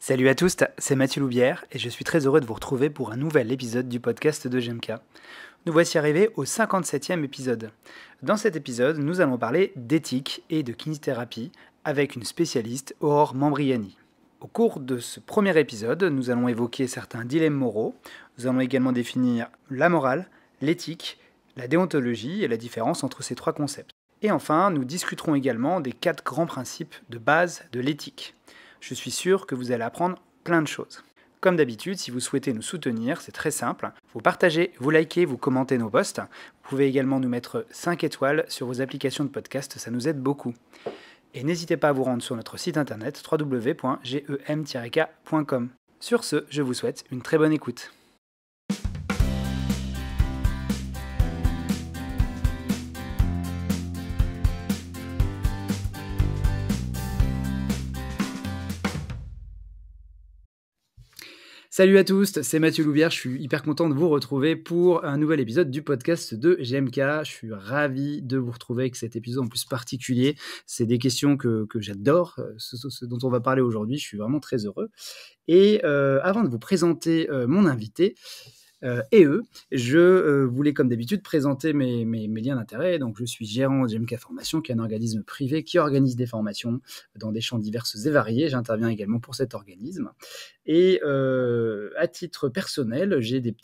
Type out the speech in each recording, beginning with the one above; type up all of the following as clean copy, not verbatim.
Salut à tous, c'est Mathieu Loubière et je suis très heureux de vous retrouver pour un nouvel épisode du podcast de GMK. Nous voici arrivés au 57e épisode. Dans cet épisode, nous allons parler d'éthique et de kinésithérapie avec une spécialiste, Aurore Mambriani. Au cours de ce premier épisode, nous allons évoquer certains dilemmes moraux, nous allons également définir la morale, l'éthique, la déontologie et la différence entre ces trois concepts. Et enfin, nous discuterons également des 4 grands principes de base de l'éthique. Je suis sûr que vous allez apprendre plein de choses. Comme d'habitude, si vous souhaitez nous soutenir, c'est très simple. Vous partagez, vous likez, vous commentez nos posts. Vous pouvez également nous mettre 5 étoiles sur vos applications de podcast, ça nous aide beaucoup. Et n'hésitez pas à vous rendre sur notre site internet www.gem-k.com. Sur ce, je vous souhaite une très bonne écoute. Salut à tous, c'est Mathieu Loubière, je suis hyper content de vous retrouver pour un nouvel épisode du podcast de GMK. Je suis ravi de vous retrouver avec cet épisode en plus particulier. C'est des questions que j'adore, ce dont on va parler aujourd'hui, je suis vraiment très heureux. Et avant de vous présenter mon invité, je voulais comme d'habitude présenter mes liens d'intérêt. Donc je suis gérant de GMK Formation, qui est un organisme privé qui organise des formations dans des champs divers et variés. J'interviens également pour cet organisme. Et à titre personnel, j'ai des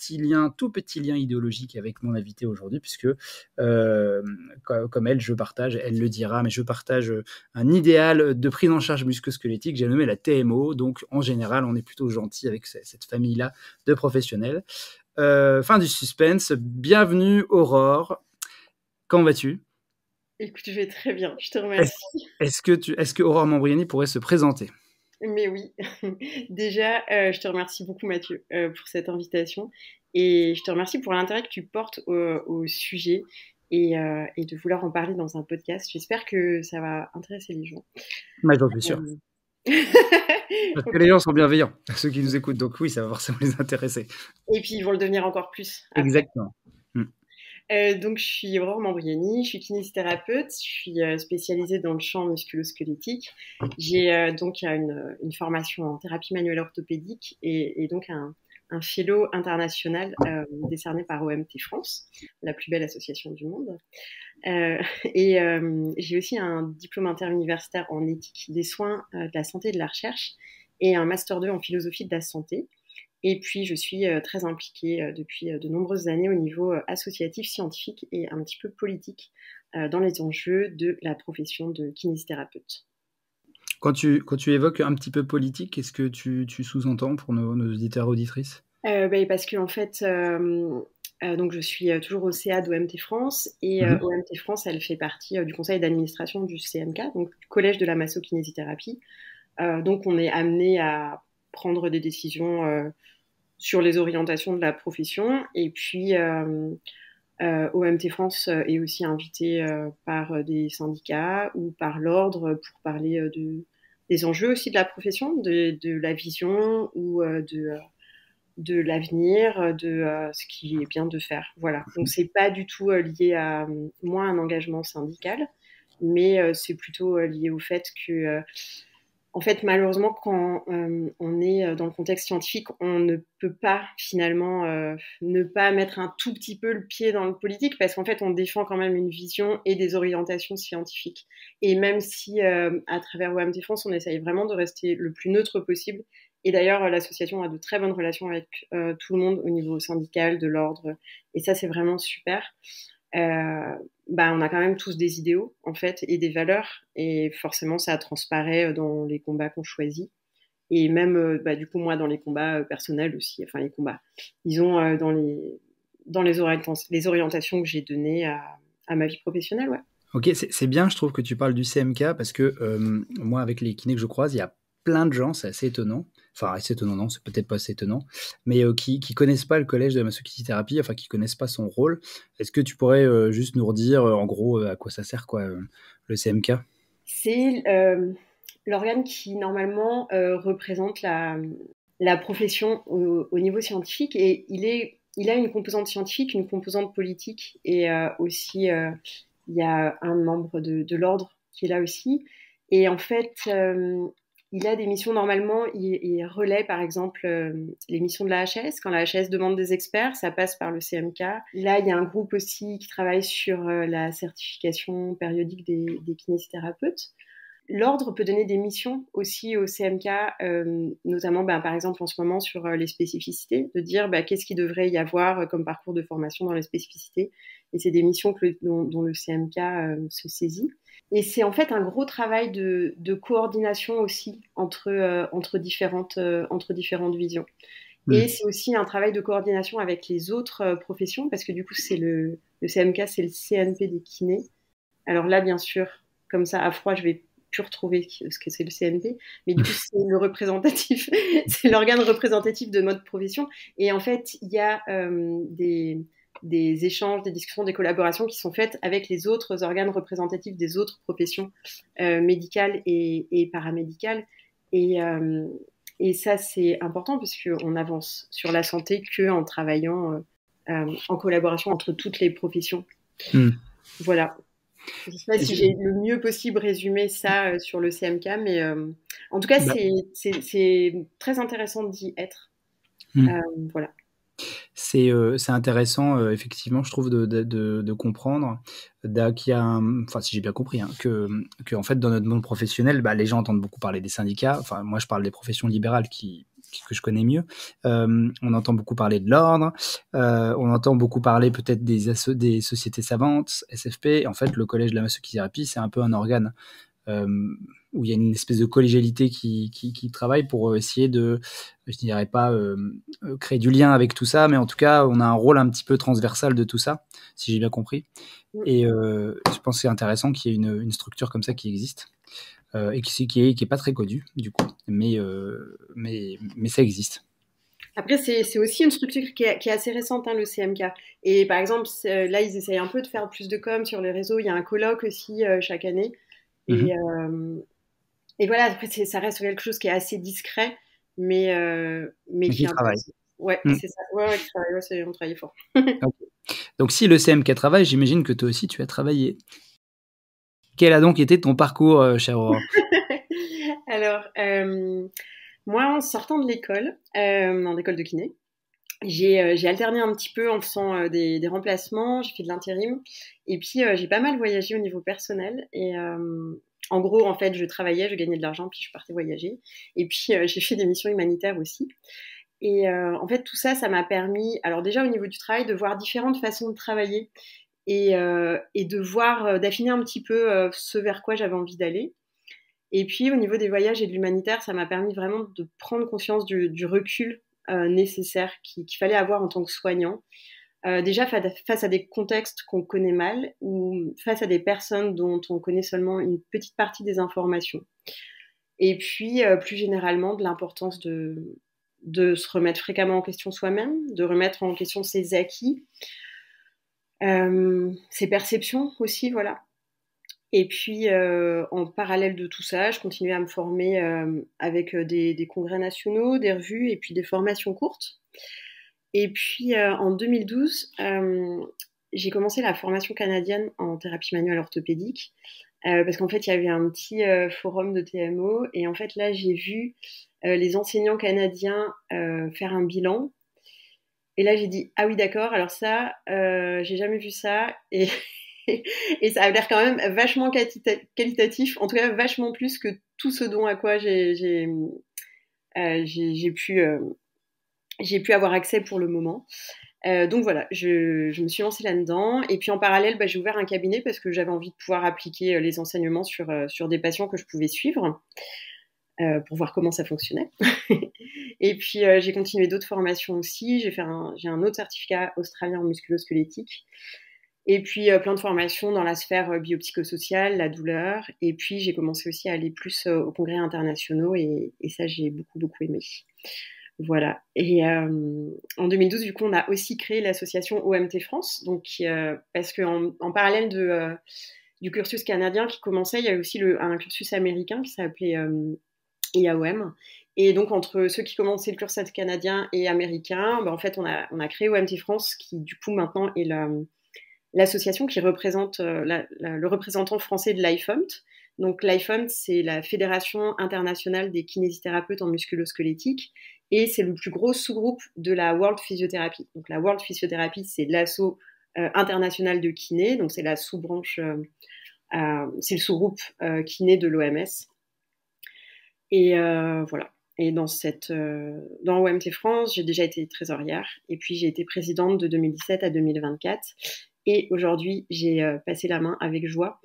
tout petits liens idéologiques avec mon invité aujourd'hui, puisque comme elle le dira, mais je partage un idéal de prise en charge musculo-squelettique, j'ai nommé la TMO. Donc en général, on est plutôt gentil avec cette famille-là de professionnels. Fin du suspense, bienvenue Aurore, comment vas-tu? Écoute, je vais très bien, je te remercie. Est-ce que Aurore Mambriani pourrait se présenter? Mais oui, déjà, je te remercie beaucoup Mathieu pour cette invitation et je te remercie pour l'intérêt que tu portes au sujet et de vouloir en parler dans un podcast. J'espère que ça va intéresser les gens. J'en suis sûr. Parce que les gens sont bienveillants, ceux qui nous écoutent, donc oui, ça va forcément les intéresser. Et puis ils vont le devenir encore plus après. Exactement. Donc je suis Aurore Mambriani, je suis kinésithérapeute, je suis spécialisée dans le champ musculo-squelettique. J'ai donc une formation en thérapie manuelle orthopédique et donc un fellow international décerné par OMT France, la plus belle association du monde. J'ai aussi un diplôme interuniversitaire en éthique des soins, de la santé et de la recherche et un master 2 en philosophie de la santé. Et puis, je suis très impliquée depuis de nombreuses années au niveau associatif, scientifique et un petit peu politique dans les enjeux de la profession de kinésithérapeute. Quand tu évoques un petit peu politique, qu'est-ce que tu sous-entends pour nos auditeurs et auditrices? Parce que en fait, donc je suis toujours au CA d'OMT France et OMT France, elle fait partie du conseil d'administration du CMK, donc du collège de la masso-kinésithérapie. Donc on est amené à prendre des décisions sur les orientations de la profession. Et puis, OMT France est aussi invité par des syndicats ou par l'ordre pour parler des enjeux aussi de la profession, de la vision ou de l'avenir, de ce qui est bien de faire. Voilà. Donc, c'est pas du tout lié à moi, un engagement syndical, mais c'est plutôt lié au fait que en fait, malheureusement, quand on est dans le contexte scientifique, on ne peut pas finalement ne pas mettre un tout petit peu le pied dans le politique parce qu'en fait, on défend quand même une vision et des orientations scientifiques. Et même si à travers OMT France, on essaye vraiment de rester le plus neutre possible. Et d'ailleurs, l'association a de très bonnes relations avec tout le monde au niveau syndical, de l'ordre. Et ça, c'est vraiment super. On a quand même tous des idéaux en fait et des valeurs et forcément ça transparaît dans les combats qu'on choisit et même du coup moi dans les combats personnels aussi, enfin les combats disons dans les orientations que j'ai données à ma vie professionnelle. Ouais. Ok, c'est bien, je trouve que tu parles du CMK parce que moi, avec les kinés que je croise, il y a plein de gens, c'est assez étonnant. Enfin, assez étonnant, non, c'est peut-être pas assez étonnant, mais qui connaissent pas le collège de la masso-kinésithérapie, enfin, qui connaissent pas son rôle. Est-ce que tu pourrais juste nous redire, en gros, à quoi ça sert, quoi, le CMK? C'est l'organe qui normalement représente la profession au niveau scientifique et il a une composante scientifique, une composante politique et aussi il y a un membre de l'ordre qui est là aussi. Et en fait, il a des missions, normalement, il relaie par exemple les missions de la HAS. Quand la HAS demande des experts, ça passe par le CMK. Là, il y a un groupe aussi qui travaille sur la certification périodique des kinésithérapeutes. L'ordre peut donner des missions aussi au CMK, notamment par exemple en ce moment sur les spécificités, de dire qu'est-ce qu'il devrait y avoir comme parcours de formation dans les spécificités. Et c'est des missions dont le CMK se saisit. Et c'est en fait un gros travail de coordination aussi entre différentes visions. Et c'est aussi un travail de coordination avec les autres professions, parce que du coup, c'est le CMK, c'est le CNP des kinés. Alors là, bien sûr, comme ça, à froid, je vais plus retrouver ce que c'est le CNP, mais du coup, c'est le représentatif, c'est l'organe représentatif de notre profession. Et en fait, il y a des échanges, des discussions, des collaborations qui sont faites avec les autres organes représentatifs des autres professions médicales et paramédicales. Et ça, c'est important puisqu'on avance sur la santé qu'en travaillant en collaboration entre toutes les professions. Voilà. Je ne sais pas si j'ai le mieux possible résumé ça sur le CMK, mais en tout cas, c'est très intéressant d'y être. Voilà. C'est intéressant, effectivement, je trouve, de comprendre qu'il y a enfin, si j'ai bien compris, que en fait, dans notre monde professionnel, les gens entendent beaucoup parler des syndicats. Enfin, moi, je parle des professions libérales que je connais mieux. On entend beaucoup parler de l'ordre, on entend beaucoup parler peut-être des sociétés savantes, SFP. En fait, le collège de la masso-kinésithérapie, c'est un peu un organe où il y a une espèce de collégialité qui travaille pour essayer de, je dirais pas créer du lien avec tout ça, mais en tout cas, on a un rôle un petit peu transversal de tout ça, si j'ai bien compris. Et je pense que c'est intéressant qu'il y ait une structure comme ça qui existe. Et qui est pas très connue, du coup, mais ça existe. Après, c'est aussi une structure qui est assez récente, le CMK. Et par exemple, là, ils essayent un peu de faire plus de com sur les réseaux. Il y a un colloque aussi chaque année. Et voilà, après, ça reste quelque chose qui est assez discret, mais qui travaille. Ouais, c'est ça. Ouais, on travaille fort. Okay. Donc, si le CMK travaille, j'imagine que toi aussi, tu as travaillé. Quel a donc été ton parcours, chère Aurore? Alors, moi, en sortant de l'école, en école de kiné, j'ai alterné un petit peu en faisant des remplacements, j'ai fait de l'intérim, et puis j'ai pas mal voyagé au niveau personnel. Et en gros, en fait, je travaillais, je gagnais de l'argent, puis je partais voyager. Et puis j'ai fait des missions humanitaires aussi. Et en fait, tout ça, ça m'a permis, alors déjà au niveau du travail, de voir différentes façons de travailler et de voir, d'affiner un petit peu ce vers quoi j'avais envie d'aller. Et puis au niveau des voyages et de l'humanitaire, ça m'a permis vraiment de prendre conscience du recul nécessaire qu'il fallait avoir en tant que soignant. Déjà face à des contextes qu'on connaît mal ou face à des personnes dont on connaît seulement une petite partie des informations. Et puis plus généralement de l'importance de se remettre fréquemment en question soi-même, de remettre en question ses acquis, ses perceptions aussi, voilà. Et puis, en parallèle de tout ça, je continuais à me former avec des congrès nationaux, des revues et puis des formations courtes. Et puis, en 2012, j'ai commencé la formation canadienne en thérapie manuelle orthopédique parce qu'en fait, il y avait un petit forum de TMO. Et en fait, là, j'ai vu les enseignants canadiens faire un bilan. Et là, j'ai dit, ah oui, d'accord, alors ça, j'ai jamais vu ça. Et ça a l'air quand même vachement qualitatif, en tout cas vachement plus que tout ce dont à quoi j'ai pu avoir accès pour le moment. Donc voilà, je me suis lancée là-dedans. Et puis en parallèle, j'ai ouvert un cabinet parce que j'avais envie de pouvoir appliquer les enseignements sur des patients que je pouvais suivre pour voir comment ça fonctionnait. Et puis j'ai continué d'autres formations aussi. J'ai un autre certificat australien en musculo-squelettique. Et puis plein de formations dans la sphère biopsychosociale, la douleur. Et puis j'ai commencé aussi à aller plus aux congrès internationaux et ça j'ai beaucoup beaucoup aimé. Voilà. Et en 2012, du coup, on a aussi créé l'association OMT France. Donc parce qu'en parallèle du cursus canadien qui commençait, il y avait aussi un cursus américain qui s'appelait IAOM. Et donc, entre ceux qui commençaient le cursus canadien et américain, en fait, on a créé OMT France, qui du coup maintenant est l'association qui représente le représentant français de l'IFOMT. Donc l'IFOM, c'est la Fédération internationale des kinésithérapeutes en musculo-squelettique et c'est le plus gros sous-groupe de la World Physiotherapy. Donc la World Physiotherapy, c'est l'asso international de kiné, donc c'est la sous-branche, c'est le sous-groupe kiné de l'OMS. Et voilà. Et dans OMT France, j'ai déjà été trésorière et puis j'ai été présidente de 2017 à 2024. Et aujourd'hui, j'ai passé la main avec joie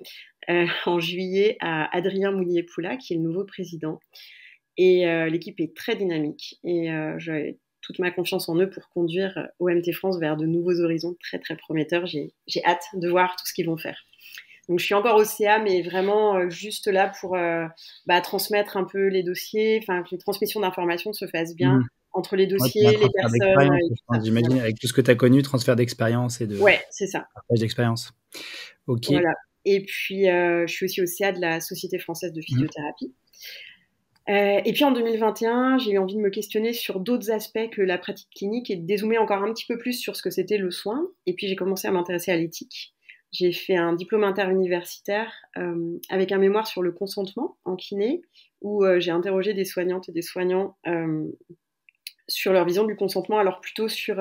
en juillet à Adrien Mounier-Poula, qui est le nouveau président. Et l'équipe est très dynamique et j'ai toute ma confiance en eux pour conduire OMT France vers de nouveaux horizons très très prometteurs. J'ai hâte de voir tout ce qu'ils vont faire. Donc, je suis encore au CA, mais vraiment juste là pour transmettre un peu les dossiers, enfin que les transmissions d'informations se fassent bien entre les dossiers, ouais, les personnes. J'imagine, avec tout ce que tu as connu, transfert d'expérience et de c'est ça. Partage d'expérience. Ok. Voilà. Et puis, je suis aussi au CA de la Société française de physiothérapie. Et puis en 2021, j'ai eu envie de me questionner sur d'autres aspects que la pratique clinique et de dézoomer encore un petit peu plus sur ce que c'était le soin. Et puis j'ai commencé à m'intéresser à l'éthique. J'ai fait un diplôme interuniversitaire avec un mémoire sur le consentement en kiné, où j'ai interrogé des soignantes et des soignants sur leur vision du consentement, alors plutôt sur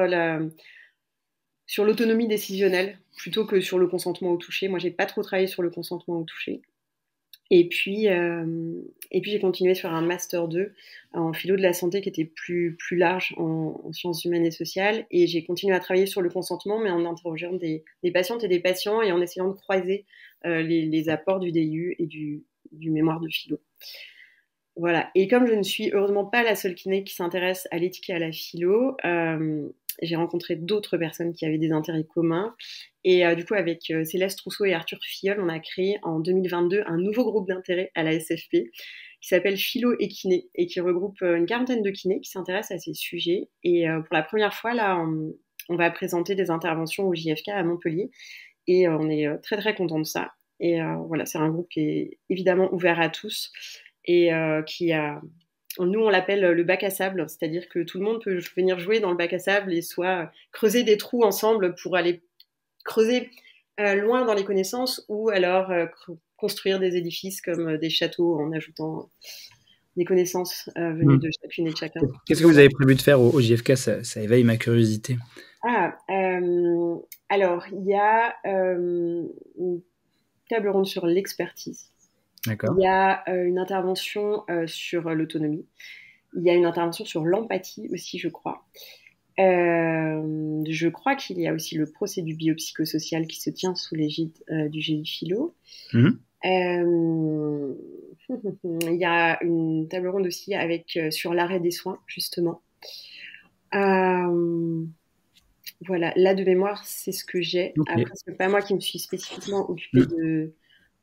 l'autonomie décisionnelle, plutôt que sur le consentement au toucher. Moi, j'ai pas trop travaillé sur le consentement au toucher. Et puis j'ai continué sur un Master 2 en philo de la santé qui était plus large en sciences humaines et sociales. Et j'ai continué à travailler sur le consentement, mais en interrogeant des patientes et des patients et en essayant de croiser les apports du DIU et du mémoire de philo. Voilà. Et comme je ne suis heureusement pas la seule kiné qui s'intéresse à l'éthique et à la philo, j'ai rencontré d'autres personnes qui avaient des intérêts communs. Et du coup, avec Céleste Rousseau et Arthur Filleul, on a créé en 2022 un nouveau groupe d'intérêt à la SFP qui s'appelle Philo et Kiné et qui regroupe une quarantaine de kinés qui s'intéressent à ces sujets. Et pour la première fois, là, on va présenter des interventions au JFK à Montpellier. Et on est très, très content de ça. Et voilà, c'est un groupe qui est évidemment ouvert à tous et qui a... Nous, on l'appelle le bac à sable, c'est-à-dire que tout le monde peut venir jouer dans le bac à sable et soit creuser des trous ensemble pour aller creuser loin dans les connaissances ou alors construire des édifices comme des châteaux en ajoutant des connaissances venues de chacune et de chacun. Qu'est-ce que vous avez prévu de faire au JFK? Ça éveille ma curiosité. Alors, il y a une table ronde sur l'expertise. D'accord. Il y a une intervention sur l'autonomie. Il y a une intervention sur l'empathie aussi, je crois. Je crois qu'il y a aussi le procès du biopsychosocial qui se tient sous l'égide du GI Philo. Il y a une table ronde aussi avec sur l'arrêt des soins, justement. Voilà, là de mémoire, c'est ce que j'ai. Okay. Après, c'est pas moi qui me suis spécifiquement occupée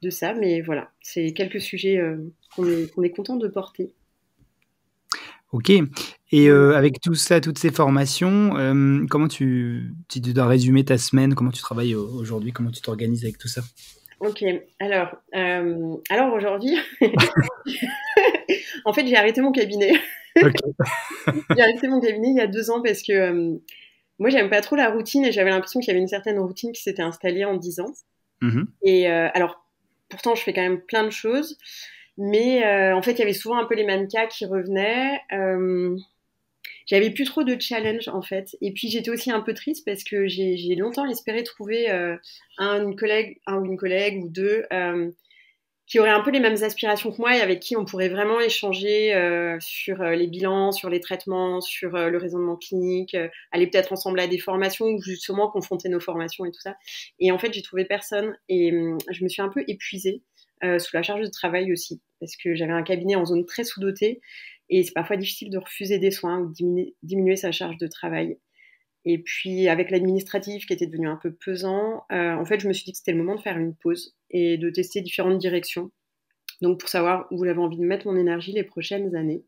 de ça, mais voilà, c'est quelques sujets qu'on est content de porter. Ok. Et avec tout ça, toutes ces formations, comment tu dois résumer ta semaine? Comment tu travailles aujourd'hui? Comment tu t'organises avec tout ça? Ok. Alors aujourd'hui, en fait, j'ai arrêté mon cabinet. Okay. J'ai arrêté mon cabinet il y a 2 ans parce que moi, j'aime pas trop la routine et j'avais l'impression qu'il y avait une certaine routine qui s'était installée en 10 ans. Et alors, pourtant, je fais quand même plein de choses. Mais en fait, il y avait souvent un peu les mêmes cas qui revenaient. J'avais plus trop de challenge en fait. Et puis j'étais aussi un peu triste parce que j'ai longtemps espéré trouver un collègue ou deux qui auraient un peu les mêmes aspirations que moi et avec qui on pourrait vraiment échanger sur les bilans, sur les traitements, sur le raisonnement clinique, aller peut-être ensemble à des formations ou justement confronter nos formations et tout ça. Et en fait, j'ai trouvé personne et je me suis un peu épuisée sous la charge de travail aussi parce que j'avais un cabinet en zone très sous-dotée et c'est parfois difficile de refuser des soins ou diminuer sa charge de travail. Et puis, avec l'administratif qui était devenu un peu pesant, en fait, je me suis dit que c'était le moment de faire une pause et de tester différentes directions. Donc, pour savoir où j'avais envie de mettre mon énergie les prochaines années,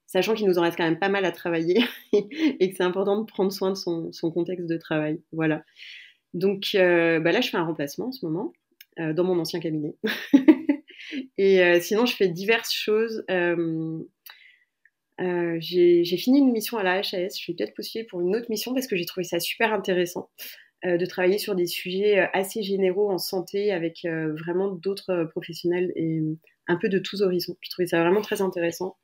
sachant qu'il nous en reste quand même pas mal à travailler et que c'est important de prendre soin de son contexte de travail. Voilà. Donc, là, je fais un remplacement en ce moment dans mon ancien cabinet. Et sinon, je fais diverses choses. J'ai fini une mission à la HAS, je vais peut-être postuler pour une autre mission parce que j'ai trouvé ça super intéressant. de travailler sur des sujets assez généraux en santé avec vraiment d'autres professionnels et un peu de tous horizons. Je trouvais ça vraiment très intéressant.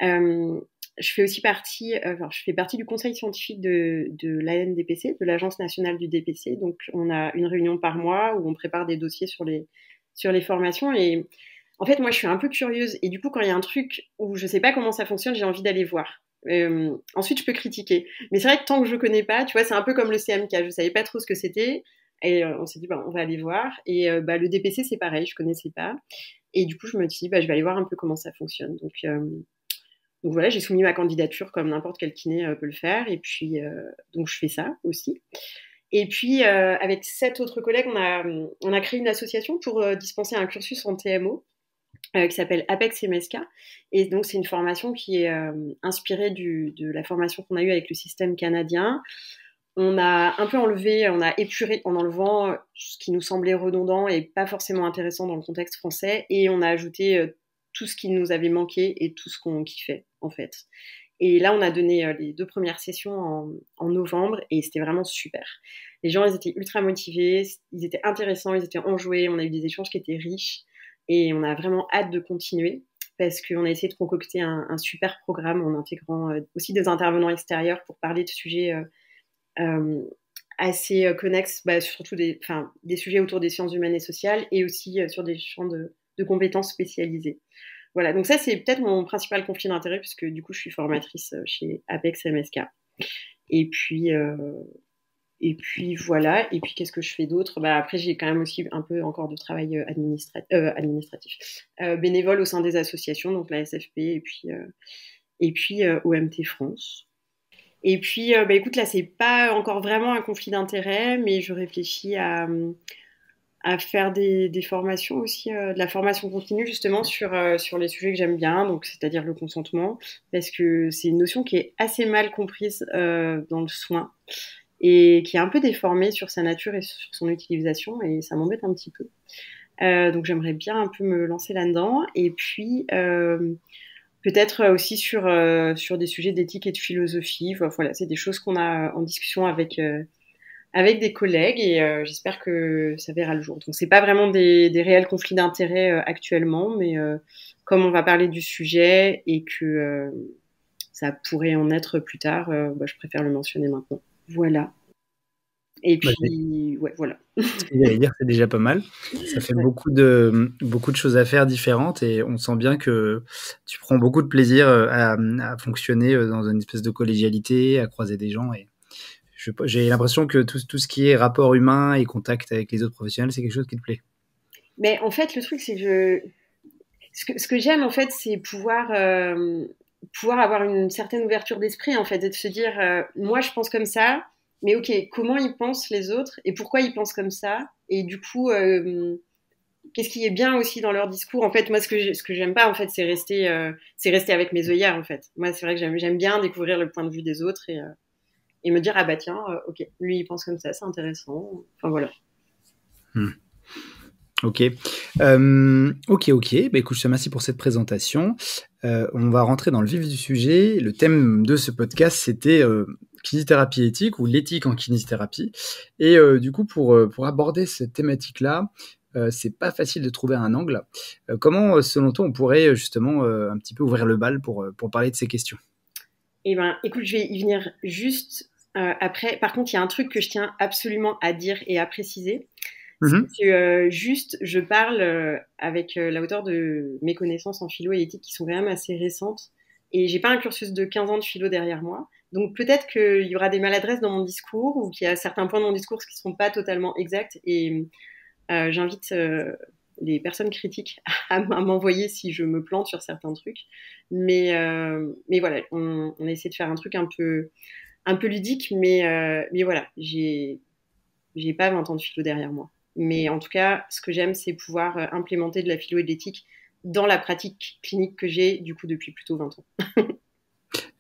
Je fais partie du conseil scientifique de l'ANDPC, de l'Agence nationale du DPC. Donc, on a une réunion par mois où on prépare des dossiers sur les formations. Et en fait, moi, je suis un peu curieuse. Et du coup, quand il y a un truc où je ne sais pas comment ça fonctionne, j'ai envie d'aller voir. Ensuite, je peux critiquer. Mais c'est vrai que tant que je ne connais pas, tu vois, c'est un peu comme le CMK. Je ne savais pas trop ce que c'était. Et on s'est dit, on va aller voir. Et le DPC, c'est pareil, je ne connaissais pas. Et du coup, je me dis, je vais aller voir un peu comment ça fonctionne. Donc voilà, j'ai soumis ma candidature comme n'importe quel kiné peut le faire. Et puis, donc je fais ça aussi. Et puis, avec 7 autres collègues, on a créé une association pour dispenser un cursus en TMO qui s'appelle Apex MSK. Et donc, c'est une formation qui est inspirée de la formation qu'on a eue avec le système canadien. On a un peu on a épuré en enlevant ce qui nous semblait redondant et pas forcément intéressant dans le contexte français. Et on a ajouté tout ce qui nous avait manqué et tout ce qu'on kiffait, en fait. Et là, on a donné les 2 premières sessions en novembre et c'était vraiment super. Les gens, ils étaient ultra motivés, ils étaient intéressants, ils étaient enjoués, on a eu des échanges qui étaient riches et on a vraiment hâte de continuer parce qu'on a essayé de concocter un super programme en intégrant aussi des intervenants extérieurs pour parler de sujets assez connexes, surtout des sujets autour des sciences humaines et sociales et aussi sur des champs de compétences spécialisées. Voilà, donc ça, c'est peut-être mon principal conflit d'intérêt, puisque du coup, je suis formatrice chez Apex MSK. Et puis voilà. Et puis, qu'est-ce que je fais d'autre? Après, j'ai quand même aussi un peu encore de travail administratif. Bénévole au sein des associations, donc la SFP, et puis OMT France. Et puis, écoute, là, c'est pas encore vraiment un conflit d'intérêt, mais je réfléchis à faire des formations aussi, de la formation continue justement sur les sujets que j'aime bien, donc c'est-à-dire le consentement, parce que c'est une notion qui est assez mal comprise dans le soin et qui est un peu déformée sur sa nature et sur son utilisation, et ça m'embête un petit peu. Donc j'aimerais bien un peu me lancer là-dedans, et puis peut-être aussi sur des sujets d'éthique et de philosophie. Voilà, c'est des choses qu'on a en discussion avec des collègues et j'espère que ça verra le jour. Donc c'est pas vraiment des réels conflits d'intérêts actuellement, mais comme on va parler du sujet et que ça pourrait en être plus tard, je préfère le mentionner maintenant. Voilà. Et puis, ouais, voilà. Ce que j'allais dire, c'est déjà pas mal. Ça fait beaucoup de choses à faire différentes et on sent bien que tu prends beaucoup de plaisir à fonctionner dans une espèce de collégialité, à croiser des gens et j'ai l'impression que tout ce qui est rapport humain et contact avec les autres professionnels, c'est quelque chose qui te plaît. Mais en fait, le truc, c'est que ce que j'aime, en fait, c'est pouvoir avoir une certaine ouverture d'esprit, en fait, et de se dire, moi, je pense comme ça, mais ok, comment ils pensent les autres et pourquoi ils pensent comme ça? Et du coup, qu'est-ce qui est bien aussi dans leur discours? En fait, moi, ce que j'aime pas, en fait, c'est rester avec mes œillères, en fait. Moi, c'est vrai que j'aime bien découvrir le point de vue des autres et me dire, ah bah tiens, ok, lui, il pense comme ça, c'est intéressant. Enfin, voilà. Ok. Ok. Écoute, je te remercie pour cette présentation. On va rentrer dans le vif du sujet. Le thème de ce podcast, c'était kinésithérapie éthique ou l'éthique en kinésithérapie. Et du coup, pour aborder cette thématique-là, c'est pas facile de trouver un angle. Comment, selon toi, on pourrait justement un petit peu ouvrir le bal pour parler de ces questions? Eh ben, écoute, je vais y venir juste après. Par contre, il y a un truc que je tiens absolument à dire et à préciser. C'est que juste, je parle avec la hauteur de mes connaissances en philo et éthique qui sont quand même assez récentes. Et j'ai pas un cursus de 15 ans de philo derrière moi. Donc peut-être qu'il y aura des maladresses dans mon discours ou qu'il y a certains points de mon discours qui ne seront pas totalement exacts. Et j'invite les personnes critiques à m'envoyer si je me plante sur certains trucs. Mais voilà, on essaie de faire un truc un peu ludique. Mais voilà, j'ai pas 20 ans de philo derrière moi. Mais en tout cas, ce que j'aime, c'est pouvoir implémenter de la philo et de l'éthique dans la pratique clinique que j'ai, du coup, depuis plutôt 20 ans.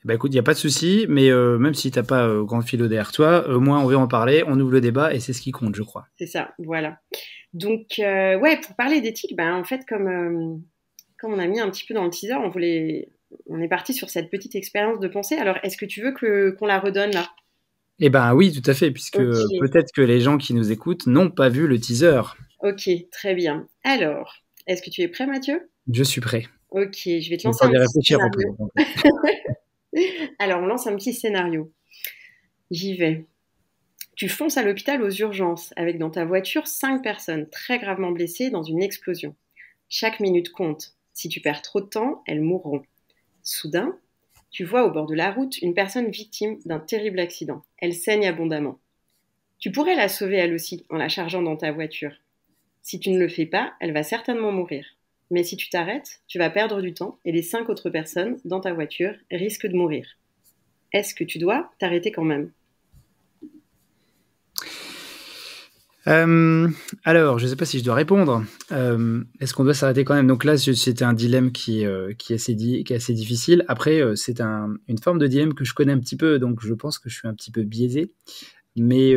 Écoute, il n'y a pas de souci, mais même si tu n'as pas grand philo derrière toi, au moins on veut en parler, on ouvre le débat et c'est ce qui compte, je crois. C'est ça, voilà. Donc, ouais, pour parler d'éthique, en fait, comme on a mis un petit peu dans le teaser, on est parti sur cette petite expérience de pensée. Alors, est-ce que tu veux qu'on la redonne là? Eh ben oui, tout à fait, puisque Ok, peut-être que les gens qui nous écoutent n'ont pas vu le teaser. ok, très bien. Alors, est-ce que tu es prêt, Mathieu? Je suis prêt. Ok, je vais te J'ai le lancer temps un d'y petit réfléchir en plus. scénario. Donc, Alors, on lance un petit scénario. J'y vais. Tu fonces à l'hôpital aux urgences avec dans ta voiture 5 personnes très gravement blessées dans une explosion. Chaque minute compte. Si tu perds trop de temps, elles mourront. Soudain, tu vois au bord de la route une personne victime d'un terrible accident. Elle saigne abondamment. Tu pourrais la sauver elle aussi en la chargeant dans ta voiture. Si tu ne le fais pas, elle va certainement mourir. Mais si tu t'arrêtes, tu vas perdre du temps et les 5 autres personnes dans ta voiture risquent de mourir. Est-ce que tu dois t'arrêter quand même? alors, je ne sais pas si je dois répondre. Est-ce qu'on doit s'arrêter quand même? Donc là, c'était un dilemme qui est assez difficile. Après, c'est une forme de dilemme que je connais un petit peu, donc je pense que je suis un petit peu biaisé. Mais,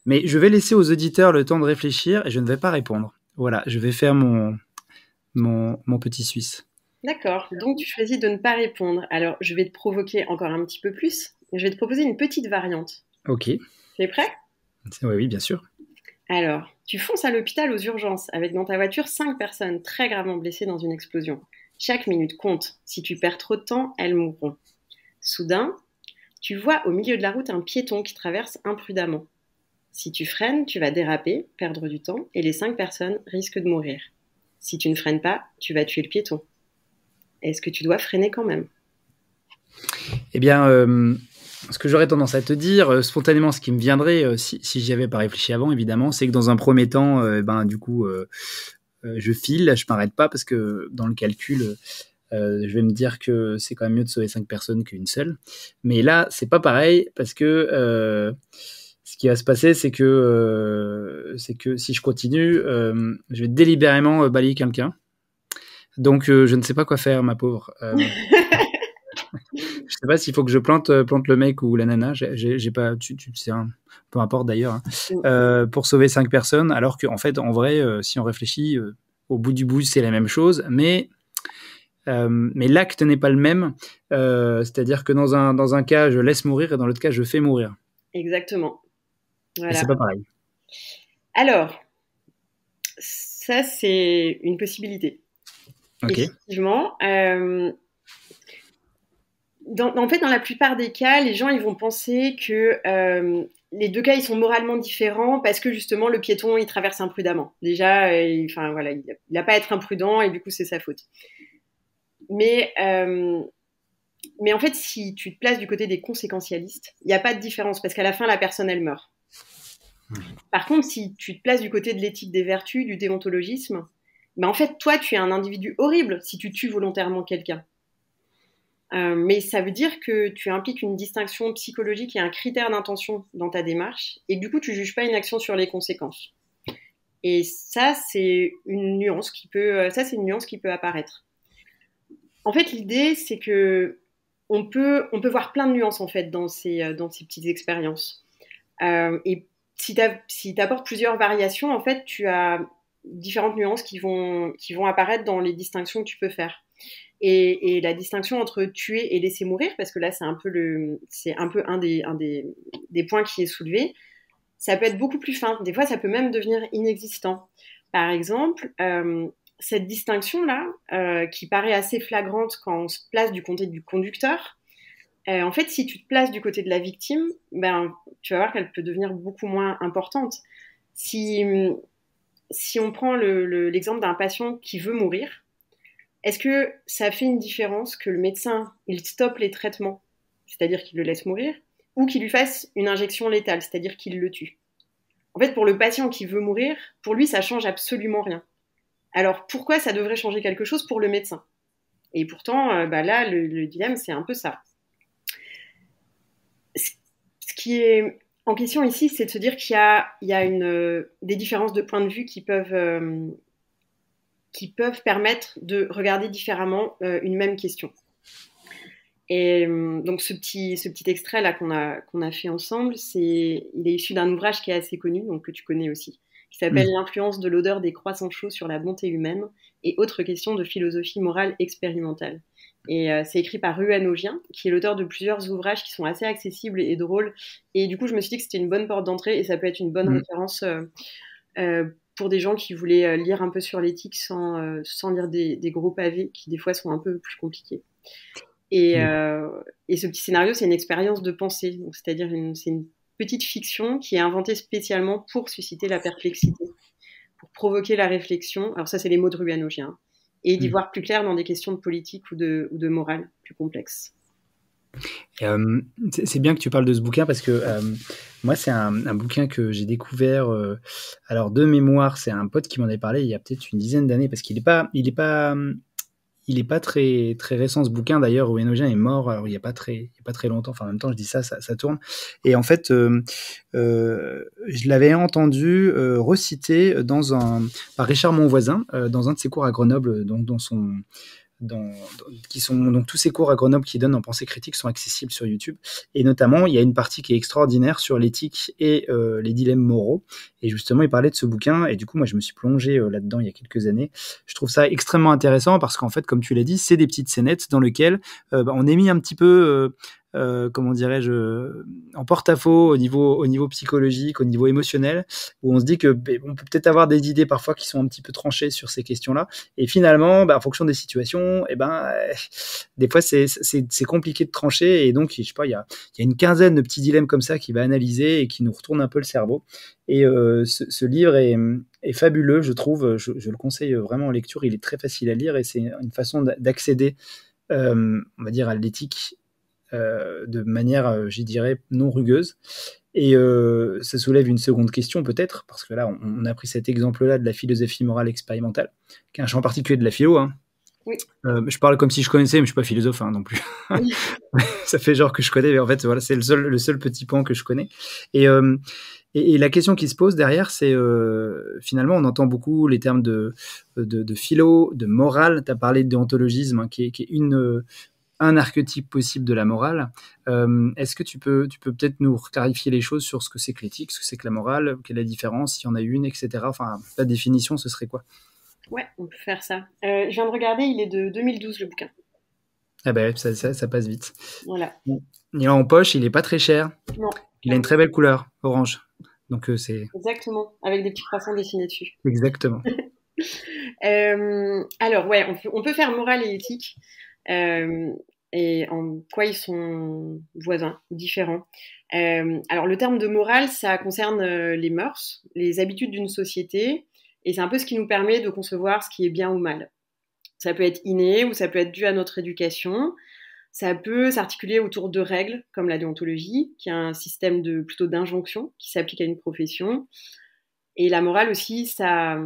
mais je vais laisser aux auditeurs le temps de réfléchir et je ne vais pas répondre. Voilà, je vais faire mon petit Suisse. D'accord, donc tu choisis de ne pas répondre. Alors je vais te provoquer encore un petit peu plus. Je vais te proposer une petite variante. Ok, Tu es prêt? oui, oui, bien sûr. Alors, tu fonces à l'hôpital aux urgences avec dans ta voiture 5 personnes très gravement blessées dans une explosion. Chaque minute compte. Si tu perds trop de temps, elles mourront. Soudain, tu vois au milieu de la route un piéton qui traverse imprudemment. Si tu freines, tu vas déraper, perdre du temps, et les 5 personnes risquent de mourir. Si tu ne freines pas, tu vas tuer le piéton. Est-ce que tu dois freiner quand même? Eh bien, ce que j'aurais tendance à te dire, spontanément, ce qui me viendrait, si j'y avais pas réfléchi avant, évidemment, c'est que dans un premier temps, du coup, je file, je m'arrête pas parce que dans le calcul, je vais me dire que c'est quand même mieux de sauver 5 personnes qu'une seule. Mais là, c'est pas pareil parce que ce qui va se passer, c'est que si je continue, je vais délibérément balayer quelqu'un. Donc, je ne sais pas quoi faire, ma pauvre. Je sais pas s'il faut que je plante le mec ou la nana. J'ai pas, c'est peu importe d'ailleurs, hein. Pour sauver 5 personnes, alors qu'en fait, en vrai, si on réfléchit, au bout du bout, c'est la même chose, mais l'acte n'est pas le même. C'est-à-dire que dans un cas, je laisse mourir et dans l'autre cas, je fais mourir. Exactement. Et c'est Voilà. pas pareil. Alors, ça, c'est une possibilité. Ok. Effectivement. En fait, dans la plupart des cas, les gens ils vont penser que les deux cas ils sont moralement différents parce que justement le piéton il traverse imprudemment. Déjà, enfin voilà, il n'a pas à être imprudent et du coup c'est sa faute. Mais mais en fait, si tu te places du côté des conséquentialistes, il n'y a pas de différence parce qu'à la fin la personne elle meurt. Par contre, si tu te places du côté de l'éthique des vertus, du déontologisme, ben en fait toi tu es un individu horrible si tu tues volontairement quelqu'un. Mais ça veut dire que tu impliques une distinction psychologique et un critère d'intention dans ta démarche, et du coup, tu juges pas une action sur les conséquences. Et ça, c'est une nuance qui peut apparaître. En fait, l'idée, c'est que on peut voir plein de nuances en fait dans ces petites expériences. Et si t'apportes plusieurs variations, en fait, tu as différentes nuances qui vont apparaître dans les distinctions que tu peux faire. Et la distinction entre tuer et laisser mourir, parce que là c'est un peu des points qui est soulevé, ça peut être beaucoup plus fin. Des fois, ça peut même devenir inexistant. Par exemple, cette distinction-là, qui paraît assez flagrante quand on se place du côté du conducteur, en fait, si tu te places du côté de la victime, ben, tu vas voir qu'elle peut devenir beaucoup moins importante. Si, si on prend l'exemple d'un patient qui veut mourir, est-ce que ça fait une différence que le médecin, il stoppe les traitements, c'est-à-dire qu'il le laisse mourir, ou qu'il lui fasse une injection létale, c'est-à-dire qu'il le tue? En fait, pour le patient qui veut mourir, pour lui, ça change absolument rien. Alors, pourquoi ça devrait changer quelque chose pour le médecin? Et pourtant, bah là, le dilemme, c'est un peu ça. Ce qui est en question ici, c'est de se dire il y a des différences de point de vue qui peuvent permettre de regarder différemment une même question. Et donc ce petit extrait là qu'on a fait ensemble, il est issu d'un ouvrage qui est assez connu, donc que tu connais aussi, qui s'appelle L'influence de l'odeur des croissants chauds sur la bonté humaine et autres questions de philosophie morale expérimentale. Et c'est écrit par Ruan Augien, qui est l'auteur de plusieurs ouvrages qui sont assez accessibles et drôles. Et du coup, je me suis dit que c'était une bonne porte d'entrée et ça peut être une bonne référence pour des gens qui voulaient lire un peu sur l'éthique sans lire des gros pavés qui, des fois, sont un peu plus compliqués. Et ce petit scénario, c'est une expérience de pensée. Donc, c'est-à-dire, c'est une petite fiction qui est inventée spécialement pour susciter la perplexité, pour provoquer la réflexion. Alors ça, c'est les mots de Ruan Augien. Et d'y voir plus clair dans des questions de politique ou de morale plus complexes. C'est bien que tu parles de ce bouquin parce que moi, c'est un bouquin que j'ai découvert. Alors, de mémoire, c'est un pote qui m'en avait parlé il y a peut-être une dizaine d'années parce qu'il est pas très, très récent ce bouquin. D'ailleurs, Ruan Augien est mort alors, il y a pas très longtemps. Enfin, en même temps, je dis ça tourne. Et en fait, je l'avais entendu reciter par Richard Monvoisin dans un de ses cours à Grenoble, donc donc tous ces cours à Grenoble qui donnent en pensée critique sont accessibles sur YouTube. Et notamment, il y a une partie qui est extraordinaire sur l'éthique et les dilemmes moraux. Et justement, il parlait de ce bouquin. Et du coup, moi, je me suis plongé là-dedans il y a quelques années. Je trouve ça extrêmement intéressant parce qu'en fait, comme tu l'as dit, c'est des petites scénettes dans lesquelles on est mis un petit peu comment dirais-je, en porte-à-faux au niveau psychologique, au niveau émotionnel, où on se dit que on peut peut-être avoir des idées parfois qui sont un petit peu tranchées sur ces questions-là, et finalement, en fonction des situations, des fois c'est compliqué de trancher, et donc je sais pas, il y a une quinzaine de petits dilemmes comme ça qui va analyser et qui nous retournent un peu le cerveau. Et ce livre est fabuleux, je trouve. Je le conseille vraiment en lecture. Il est très facile à lire et c'est une façon d'accéder, on va dire, à l'éthique de manière, je dirais, non rugueuse. Et ça soulève une seconde question peut-être, parce que là, on a pris cet exemple-là de la philosophie morale expérimentale, qui est un champ particulier de la philo. Hein. Oui. Je parle comme si je connaissais, mais je suis pas philosophe non plus. Oui. Ça fait genre que je connais, mais en fait, voilà, c'est le seul petit pan que je connais. Et la question qui se pose derrière, c'est finalement, on entend beaucoup les termes de philo, de morale. Tu as parlé de déontologisme, hein, qui est un archétype possible de la morale. Est-ce que tu peux peut-être nous clarifier les choses sur ce que c'est que l'éthique, ce que c'est que la morale, quelle est la différence, s'il y en a une, etc. Enfin, la définition, ce serait quoi? Ouais, on peut faire ça. Je viens de regarder, il est de 2012, le bouquin. Ah ben, ça passe vite. Voilà. Il est en poche, il est pas très cher. Non. Il a une très belle couleur, orange. Donc c'est... Exactement, avec des petits croissants dessinés dessus. Exactement. Alors, ouais, on peut faire morale et éthique. Et en quoi ils sont voisins, différents. Alors, le terme de morale, ça concerne les mœurs, les habitudes d'une société, et c'est un peu ce qui nous permet de concevoir ce qui est bien ou mal. Ça peut être inné ou ça peut être dû à notre éducation. Ça peut s'articuler autour de règles, comme la déontologie, qui est un système plutôt d'injonction qui s'applique à une profession. Et la morale aussi, ça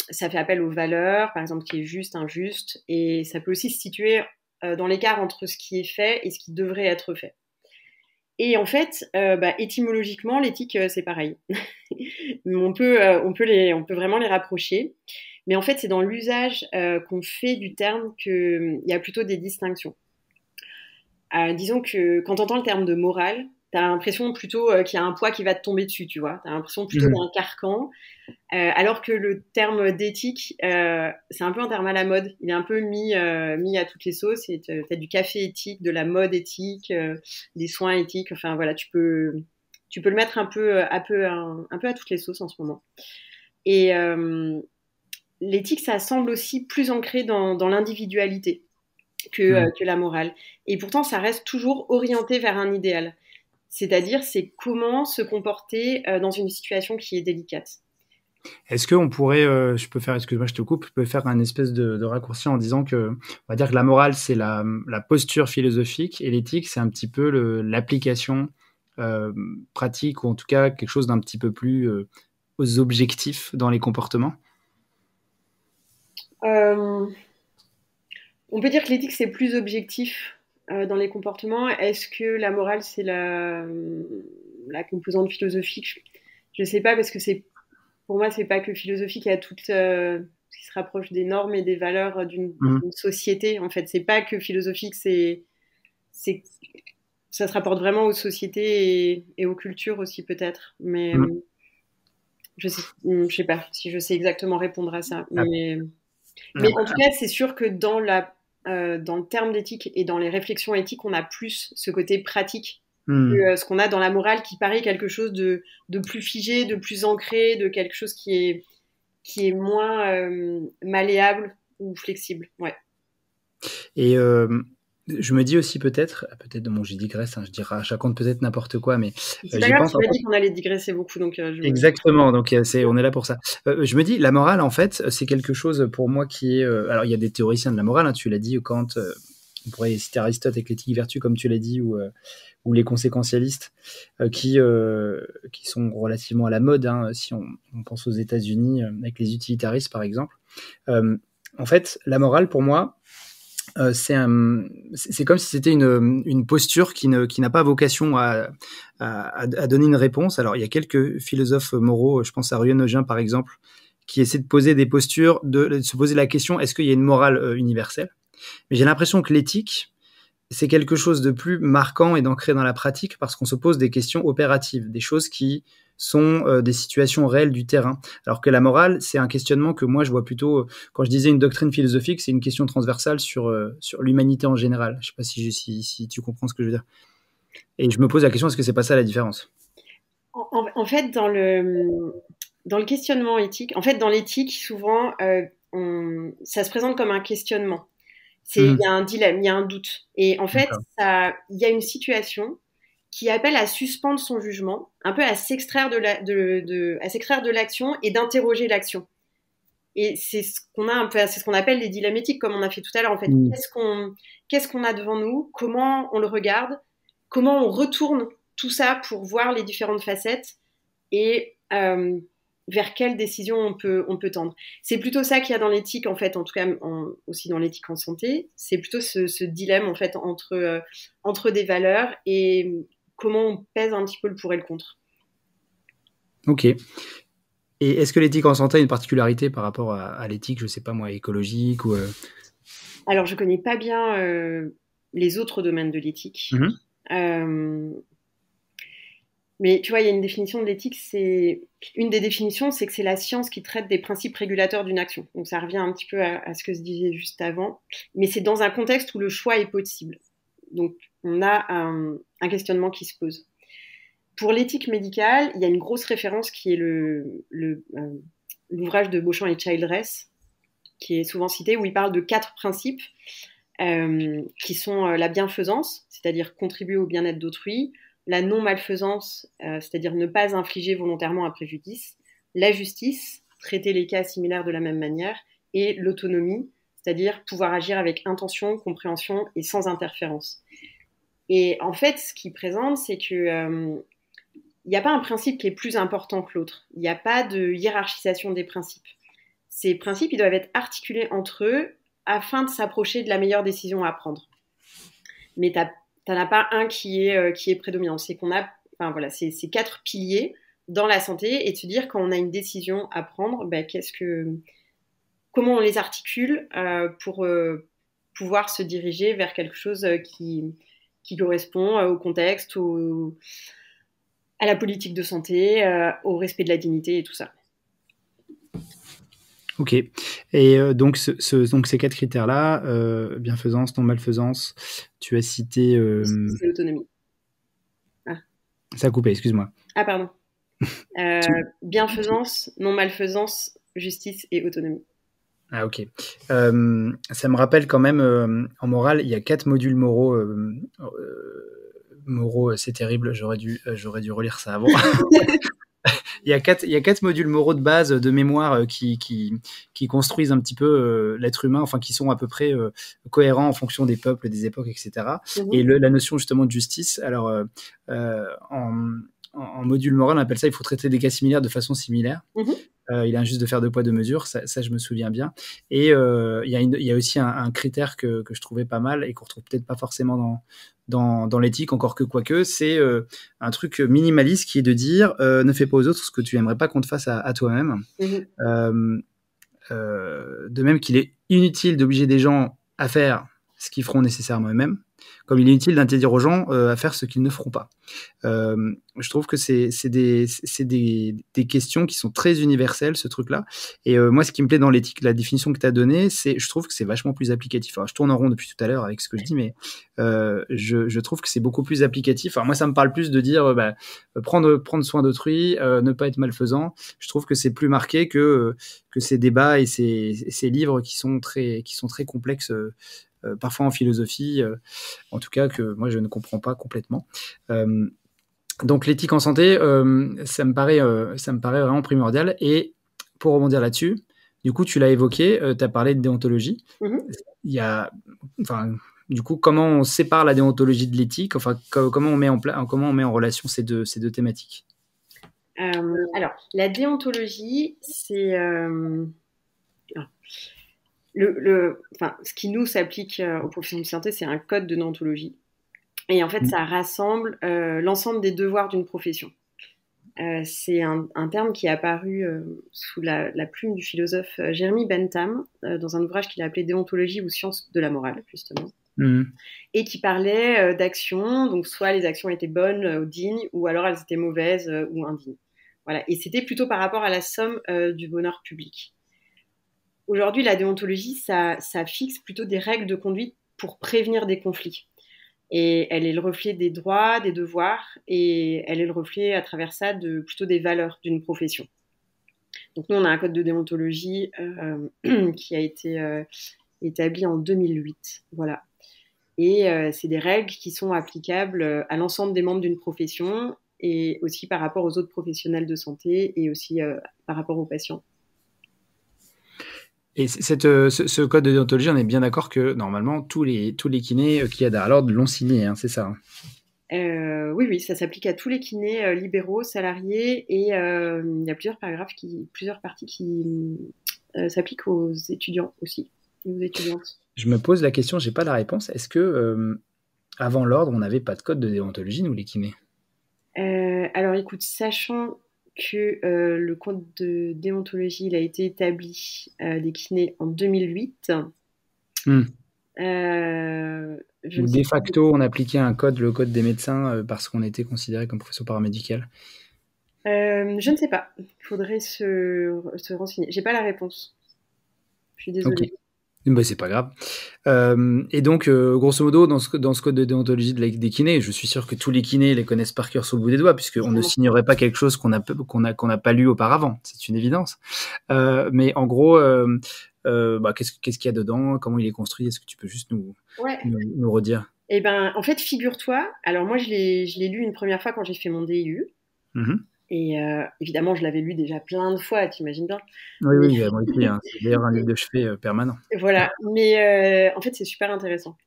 fait appel aux valeurs, par exemple, qui est juste, injuste, et ça peut aussi se situer dans l'écart entre ce qui est fait et ce qui devrait être fait. Et en fait, étymologiquement, l'éthique, c'est pareil. on peut vraiment les rapprocher. Mais en fait, c'est dans l'usage qu'on fait du terme qu'il y a plutôt des distinctions. Disons que quand tu entends le terme de morale, tu as l'impression plutôt qu'il y a un poids qui va te tomber dessus, tu vois. Tu as l'impression plutôt d'un carcan. Alors que le terme d'éthique, c'est un peu un terme à la mode. Il est un peu mis à toutes les sauces. Tu as du café éthique, de la mode éthique, des soins éthiques. Enfin voilà, tu peux le mettre un peu à toutes les sauces en ce moment. Et l'éthique, ça semble aussi plus ancré dans l'individualité que la morale. Et pourtant, ça reste toujours orienté vers un idéal. C'est-à-dire, c'est comment se comporter dans une situation qui est délicate. Est-ce qu'on pourrait, excuse-moi, je te coupe, je peux faire un espèce de raccourci en disant que, on va dire que la morale, c'est la posture philosophique et l'éthique, c'est un petit peu l'application pratique ou en tout cas quelque chose d'un petit peu plus aux objectifs dans les comportements. On peut dire que l'éthique, c'est plus objectif dans les comportements. Est-ce que la morale, c'est la composante philosophique? Je ne sais pas, parce que pour moi, c'est pas que philosophique, il y a tout ce qui se rapproche des normes et des valeurs d'une société. En fait, c'est pas que philosophique, ça se rapporte vraiment aux sociétés et aux cultures aussi, peut-être. Mais je sais pas si je sais exactement répondre à ça. Mais en tout cas, c'est sûr que dans la dans le terme d'éthique et dans les réflexions éthiques, on a plus ce côté pratique que ce qu'on a dans la morale qui paraît quelque chose de plus figé, de plus ancré, de quelque chose qui est moins malléable ou flexible. Ouais. Et je me dis aussi peut-être, bon, j'y digresse, hein, je dirais à chaque compte peut-être n'importe quoi, mais c'est pas grave, tu m'as dit qu'on allait digresser beaucoup, donc exactement, donc on est là pour ça. Je me dis, la morale, en fait, c'est quelque chose pour moi qui est... alors, il y a des théoriciens de la morale, hein, tu l'as dit, Kant, on pourrait citer Aristote avec l'éthique vertu, comme tu l'as dit, ou les conséquentialistes, qui sont relativement à la mode, hein, si on pense aux États-Unis, avec les utilitaristes, par exemple. En fait, la morale, pour moi, c'est comme si c'était une posture qui n'a pas vocation à donner une réponse. Alors, il y a quelques philosophes moraux, je pense à Ruyen-Nogin par exemple, qui essaient de poser des postures, de se poser la question, est-ce qu'il y a une morale universelle? Mais j'ai l'impression que l'éthique, c'est quelque chose de plus marquant et d'ancré dans la pratique parce qu'on se pose des questions opératives, des choses qui sont des situations réelles du terrain. Alors que la morale, c'est un questionnement que moi je vois plutôt, quand je disais une doctrine philosophique, c'est une question transversale sur l'humanité en général. Je ne sais pas si tu comprends ce que je veux dire. Et je me pose la question, est-ce que c'est pas ça la différence? En fait, dans le questionnement éthique, en fait, dans l'éthique, souvent, ça se présente comme un questionnement. Il y a un dilemme, il y a un doute. Et en fait, il y a une situation qui appelle à suspendre son jugement, un peu à s'extraire de l'action et d'interroger l'action. Et c'est ce qu'on a un peu, c'est ce qu'on appelle les dilemmes éthiques, comme on a fait tout à l'heure. En fait, qu'est-ce qu'on a devant nous? Comment on le regarde? Comment on retourne tout ça pour voir les différentes facettes et vers quelle décision on peut tendre. C'est plutôt ça qu'il y a dans l'éthique, en fait, en tout cas aussi dans l'éthique en santé. C'est plutôt ce dilemme, en fait, entre des valeurs et comment on pèse un petit peu le pour et le contre. Ok. Et est-ce que l'éthique en santé a une particularité par rapport à l'éthique, je ne sais pas moi, écologique ou Alors, je ne connais pas bien les autres domaines de l'éthique. Mais tu vois, il y a une définition de l'éthique, une des définitions, c'est que c'est la science qui traite des principes régulateurs d'une action. Donc ça revient un petit peu à ce que se disait juste avant, mais c'est dans un contexte où le choix est possible. Donc on a un questionnement qui se pose. Pour l'éthique médicale, il y a une grosse référence qui est l'ouvrage de Beauchamp et Childress, qui est souvent cité, où il parle de 4 principes qui sont la bienfaisance, c'est-à-dire contribuer au bien-être d'autrui, la non-malfaisance, c'est-à-dire ne pas infliger volontairement un préjudice, la justice, traiter les cas similaires de la même manière, et l'autonomie, c'est-à-dire pouvoir agir avec intention, compréhension et sans interférence. Et en fait, ce qu'il présente, c'est que il n'y a pas un principe qui est plus important que l'autre. Il n'y a pas de hiérarchisation des principes. Ces principes, ils doivent être articulés entre eux afin de s'approcher de la meilleure décision à prendre. Mais t'en as pas un qui est prédominant. C'est qu'on a, enfin voilà, ces 4 piliers dans la santé et de se dire quand on a une décision à prendre, comment on les articule pour pouvoir se diriger vers quelque chose qui correspond au contexte, à la politique de santé, au respect de la dignité et tout ça. Ok. Et donc ces 4 critères-là, bienfaisance, non-malfaisance, tu as cité... C'est l'autonomie. Ah. Ça a coupé, excuse-moi. Ah, pardon. Bienfaisance, non-malfaisance, justice et autonomie. Ah, ok. Ça me rappelle quand même, en morale, il y a 4 modules moraux. Moraux, c'est terrible, j'aurais dû relire ça avant. Il y a quatre modules moraux de base de mémoire qui construisent un petit peu l'être humain, enfin qui sont à peu près cohérents en fonction des peuples, des époques, etc. Et la notion justement de justice, alors en module moral, on appelle ça, il faut traiter des cas similaires de façon similaire. Il a juste de faire 2 poids 2 mesures, ça je me souviens bien. Et il y a aussi un critère que je trouvais pas mal et qu'on retrouve peut-être pas forcément dans l'éthique, encore que quoique, c'est un truc minimaliste qui est de dire ne fais pas aux autres ce que tu aimerais pas qu'on te fasse à toi-même. De même qu'il est inutile d'obliger des gens à faire ce qu'ils feront nécessairement eux-mêmes. Comme il est inutile d'interdire aux gens à faire ce qu'ils ne feront pas. Je trouve que c'est des questions qui sont très universelles, ce truc-là. Et moi, ce qui me plaît dans l'éthique, la définition que tu as donnée, je trouve que c'est vachement plus applicatif. Alors, je tourne en rond depuis tout à l'heure avec ce que je dis, mais je trouve que c'est beaucoup plus applicatif. Alors, moi, ça me parle plus de dire prendre soin d'autrui, ne pas être malfaisant. Je trouve que c'est plus marqué que ces débats et ces livres qui sont très complexes, parfois en philosophie, en tout cas que moi je ne comprends pas complètement. Donc l'éthique en santé, ça me paraît vraiment primordial. Et pour rebondir là-dessus, du coup tu l'as évoqué, tu as parlé de déontologie. Il y a, du coup, comment on sépare la déontologie de l'éthique, comment on met en relation ces deux thématiques? Alors, la déontologie, c'est ce qui nous s'applique aux professions de santé, c'est un code de déontologie. Et en fait, ça rassemble l'ensemble des devoirs d'une profession. C'est un terme qui est apparu sous la plume du philosophe Jeremy Bentham dans un ouvrage qu'il a appelé Déontologie ou science de la morale, justement. Et qui parlait d'actions, donc soit les actions étaient bonnes ou dignes, ou alors elles étaient mauvaises ou indignes. Voilà. Et c'était plutôt par rapport à la somme du bonheur public. Aujourd'hui, la déontologie, ça fixe plutôt des règles de conduite pour prévenir des conflits. Et elle est le reflet des droits, des devoirs, et elle est le reflet à travers ça plutôt des valeurs d'une profession. Donc nous, on a un code de déontologie qui a été établi en 2008. Voilà. Et c'est des règles qui sont applicables à l'ensemble des membres d'une profession et aussi par rapport aux autres professionnels de santé et aussi par rapport aux patients. Et ce code de déontologie, on est bien d'accord que normalement tous les kinés qui aident à l'ordre l'ont signé, hein, c'est ça? Oui, ça s'applique à tous les kinés libéraux, salariés, et il y a plusieurs parties qui s'appliquent aux étudiants aussi, et aux étudiantes. Je me pose la question, j'ai pas la réponse. Est-ce que avant l'ordre, on n'avait pas de code de déontologie, nous les kinés? Alors écoute, sachant que le code de déontologie il a été établi des kinés en 2008. De facto, on appliquait le code des médecins parce qu'on était considéré comme profession paramédicale. Je ne sais pas. Il faudrait se renseigner. J'ai pas la réponse. Je suis désolée. Okay. Bah, c'est pas grave. Et donc, grosso modo, dans ce code de déontologie des kinés, je suis sûr que tous les kinés les connaissent par cœur sur le bout des doigts, puisqu'on ne signerait pas quelque chose qu'on n'a pas lu auparavant. C'est une évidence. Mais en gros, qu'est-ce qu'il y a dedans? Comment il est construit? Est-ce que tu peux juste nous redire? Eh ben, en fait, figure-toi. Alors moi, je l'ai lu une première fois quand j'ai fait mon DU. Et évidemment, je l'avais lu déjà plein de fois, t'imagines bien. Oui, moi aussi, hein. C'est d'ailleurs un livre de chevet permanent. Voilà, mais en fait, c'est super intéressant.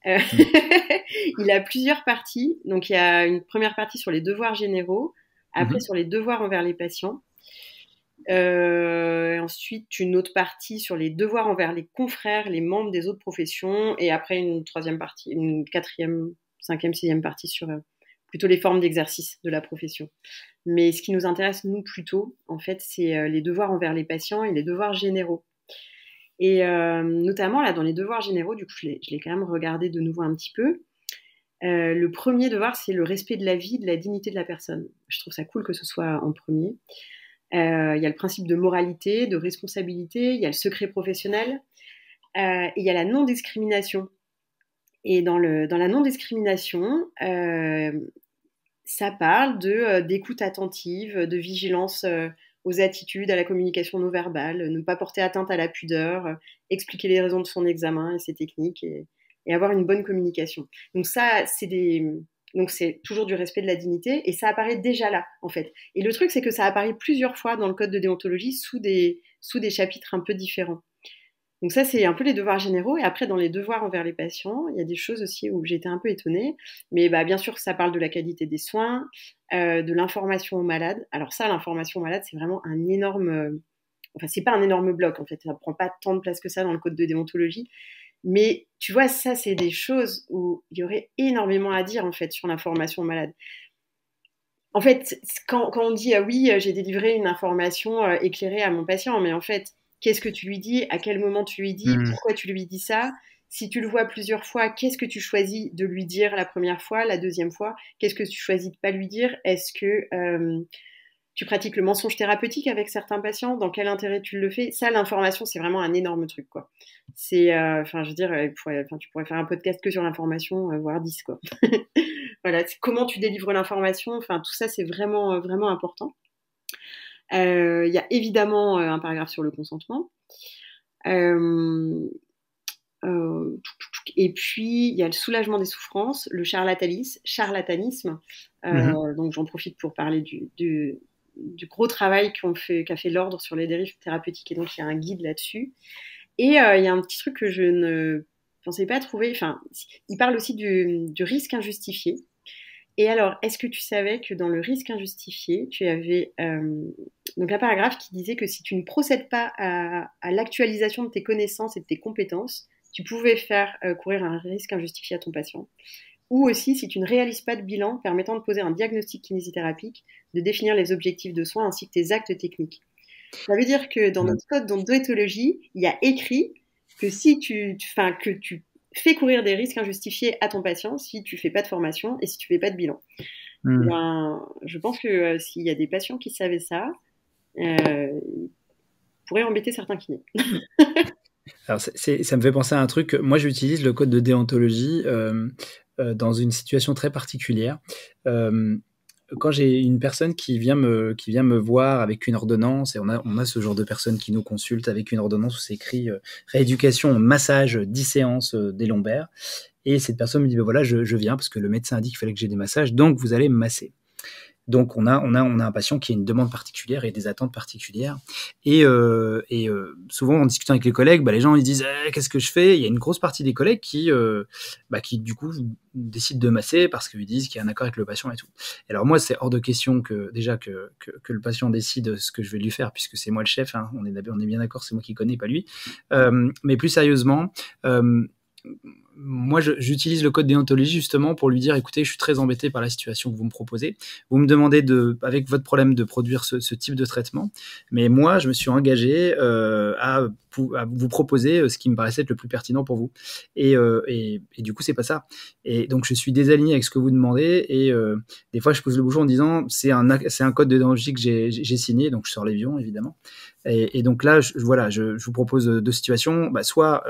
Il a plusieurs parties. Donc, il y a une première partie sur les devoirs généraux, après sur les devoirs envers les patients. Ensuite, une autre partie sur les devoirs envers les confrères, les membres des autres professions, et après une troisième partie, une quatrième, cinquième, sixième partie sur plutôt les formes d'exercice de la profession. Mais ce qui nous intéresse, nous, plutôt, en fait, c'est les devoirs envers les patients et les devoirs généraux. Et notamment, là, dans les devoirs généraux, du coup, je l'ai quand même regardé de nouveau un petit peu. Le premier devoir, c'est le respect de la vie, de la dignité de la personne. Je trouve ça cool que ce soit en premier. Il y a le principe de moralité, de responsabilité, il y a le secret professionnel, et il y a la non-discrimination. Et dans la non-discrimination, ça parle d'écoute attentive, de vigilance aux attitudes, à la communication non verbale, ne pas porter atteinte à la pudeur, expliquer les raisons de son examen et ses techniques, et avoir une bonne communication. Donc ça, donc c'est toujours du respect de la dignité, et ça apparaît déjà là, en fait. Et le truc, c'est que ça apparaît plusieurs fois dans le code de déontologie sous des chapitres un peu différents. Donc ça, c'est un peu les devoirs généraux. Et après, dans les devoirs envers les patients, il y a des choses aussi où j'étais un peu étonnée. Mais bien sûr, ça parle de la qualité des soins, de l'information aux malades. Alors ça, l'information aux malades, c'est vraiment un énorme... Enfin, c'est pas un énorme bloc, en fait. Ça prend pas tant de place que ça dans le code de déontologie. Mais tu vois, ça, c'est des choses où il y aurait énormément à dire, en fait, sur l'information aux malades. En fait, quand on dit « Ah oui, j'ai délivré une information éclairée à mon patient », mais en fait... Qu'est-ce que tu lui dis? À quel moment tu lui dis? Pourquoi tu lui dis ça? Si tu le vois plusieurs fois, qu'est-ce que tu choisis de lui dire la première fois, la deuxième fois? Qu'est-ce que tu choisis de pas lui dire? Est-ce que tu pratiques le mensonge thérapeutique avec certains patients? Dans quel intérêt tu le fais? Ça, l'information, c'est vraiment un énorme truc, quoi. C'est, enfin, je veux dire, tu pourrais faire un podcast que sur l'information, voire 10, quoi. Voilà, comment tu délivres l'information, enfin, tout ça, c'est vraiment, vraiment important. Il y a évidemment un paragraphe sur le consentement. Et puis, il y a le soulagement des souffrances, le charlatanisme. Donc, j'en profite pour parler du gros travail qu'a fait l'Ordre sur les dérives thérapeutiques. Et donc, il y a un guide là-dessus. Et il y a un petit truc que je ne pensais pas trouver. Enfin, il parle aussi du risque injustifié. Et alors, est-ce que tu savais que dans le risque injustifié, tu avais donc un paragraphe qui disait que si tu ne procèdes pas à l'actualisation de tes connaissances et de tes compétences, tu pouvais faire courir un risque injustifié à ton patient. Ou aussi, si tu ne réalises pas de bilan permettant de poser un diagnostic kinésithérapique, de définir les objectifs de soins ainsi que tes actes techniques. Ça veut dire que dans notre code d'ontologie, il y a écrit que si tu fais courir des risques injustifiés à ton patient si tu fais pas de formation et si tu fais pas de bilan. Ben, je pense que s'il y a des patients qui savaient ça, pourrait embêter certains kinés. Alors, ça me fait penser à un truc. Moi, j'utilise le code de déontologie dans une situation très particulière. Quand j'ai une personne qui vient me voir avec une ordonnance, et on a ce genre de personnes qui nous consultent avec une ordonnance où c'est écrit rééducation, massage, 10 séances des lombaires. Et cette personne me dit, ben voilà, je viens parce que le médecin a dit qu'il fallait que j'ai des massages, donc vous allez me masser. Donc on a un patient qui a une demande particulière et des attentes particulières. Et souvent en discutant avec les collègues, les gens ils disent qu'est-ce que je fais? Il y a une grosse partie des collègues qui du coup décident de masser parce qu'ils disent qu'il y a un accord avec le patient et tout. Et alors moi c'est hors de question que le patient décide ce que je vais lui faire puisque c'est moi le chef. Hein, on est bien d'accord, c'est moi qui connais, pas lui. Mais plus sérieusement. Moi, j'utilise le code déontologie justement pour lui dire, écoutez, je suis très embêté par la situation que vous me proposez. Vous me demandez avec votre problème de produire ce type de traitement, mais moi, je me suis engagé à vous proposer ce qui me paraissait être le plus pertinent pour vous. Et du coup, c'est pas ça. Et donc, je suis désaligné avec ce que vous demandez. Et des fois, je pose le bouchon en disant, c'est un code de déontologie que j'ai signé, donc je sors l'avion, évidemment. Et donc là, je vous propose deux situations. Soit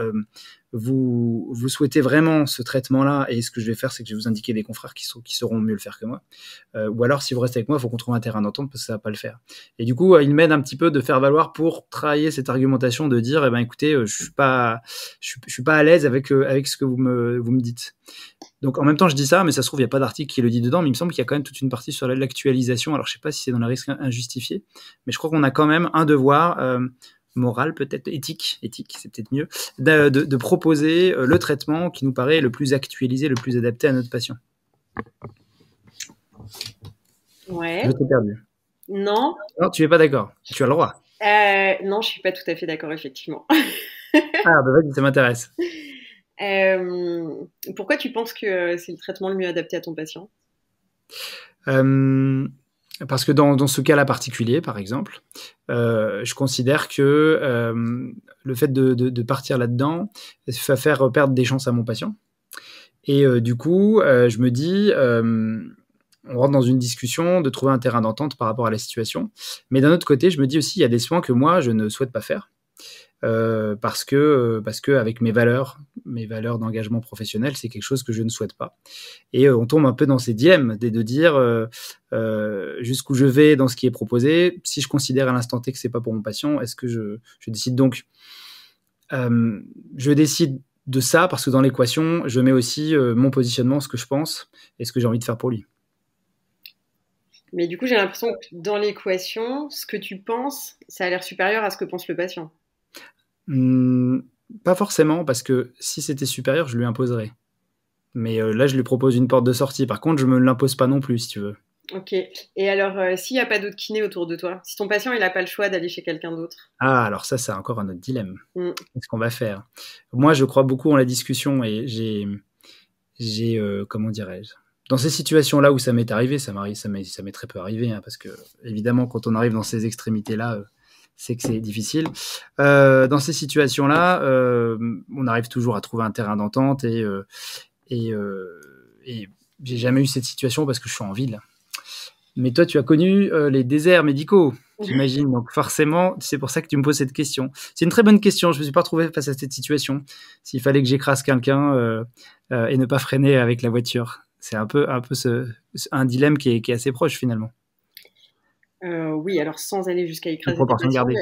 vous souhaitez vraiment ce traitement-là, et ce que je vais faire, c'est que je vais vous indiquer des confrères qui sauront mieux le faire que moi. Ou alors, si vous restez avec moi, il faut qu'on trouve un terrain d'entente parce que ça va pas le faire. Et du coup, il m'aide un petit peu de faire valoir pour travailler cette argumentation, de dire, écoutez, je suis pas à l'aise avec ce que vous me dites. Donc en même temps, je dis ça, mais ça se trouve, il n'y a pas d'article qui le dit dedans, mais il me semble qu'il y a quand même toute une partie sur l'actualisation. Alors je sais pas si c'est dans le risque injustifié, mais je crois qu'on a quand même un devoir moral, peut-être éthique, c'est peut-être mieux, de proposer le traitement qui nous paraît le plus actualisé, le plus adapté à notre patient. Ouais. Je t'ai perdu. Non. Non, tu n'es pas d'accord. Tu as le droit. Non, je suis pas tout à fait d'accord, effectivement. Vas-y, ça m'intéresse. Pourquoi tu penses que c'est le traitement le mieux adapté à ton patient? Parce que dans ce cas-là particulier, par exemple, je considère que le fait de partir là-dedans va faire perdre des chances à mon patient. Et du coup, je me dis, on rentre dans une discussion de trouver un terrain d'entente par rapport à la situation. Mais d'un autre côté, je me dis aussi, il y a des soins que moi, je ne souhaite pas faire. Parce que avec mes valeurs d'engagement professionnel, c'est quelque chose que je ne souhaite pas. Et on tombe un peu dans ces dilemmes de dire jusqu'où je vais dans ce qui est proposé. Si je considère à l'instant T que c'est pas pour mon patient, est-ce que je décide donc je décide de ça parce que dans l'équation, je mets aussi mon positionnement, ce que je pense et ce que j'ai envie de faire pour lui. Mais du coup, j'ai l'impression que dans l'équation, ce que tu penses, ça a l'air supérieur à ce que pense le patient. Pas forcément, parce que si c'était supérieur, je lui imposerais. Mais là, je lui propose une porte de sortie. Par contre, je me l'impose pas non plus, si tu veux. Ok. Et alors, s'il n'y a pas d'autres kinés autour de toi, si ton patient il n'a pas le choix d'aller chez quelqu'un d'autre? Alors ça, c'est encore un autre dilemme. Qu'est-ce qu'on va faire? Moi, je crois beaucoup en la discussion et j'ai comment dirais-je? Dans ces situations-là où ça m'est arrivé, ça m'est très peu arrivé, hein, parce que évidemment, quand on arrive dans ces extrémités-là, c'est que c'est difficile. Dans ces situations-là, on arrive toujours à trouver un terrain d'entente et j'ai jamais eu cette situation parce que je suis en ville. Mais toi, tu as connu les déserts médicaux, j'imagine. Donc forcément, c'est pour ça que tu me poses cette question. C'est une très bonne question. Je me suis pas retrouvé face à cette situation. S'il fallait que j'écrase quelqu'un et ne pas freiner avec la voiture, c'est un peu un dilemme qui est assez proche finalement. Oui, alors sans aller jusqu'à écraser Proportion gardée.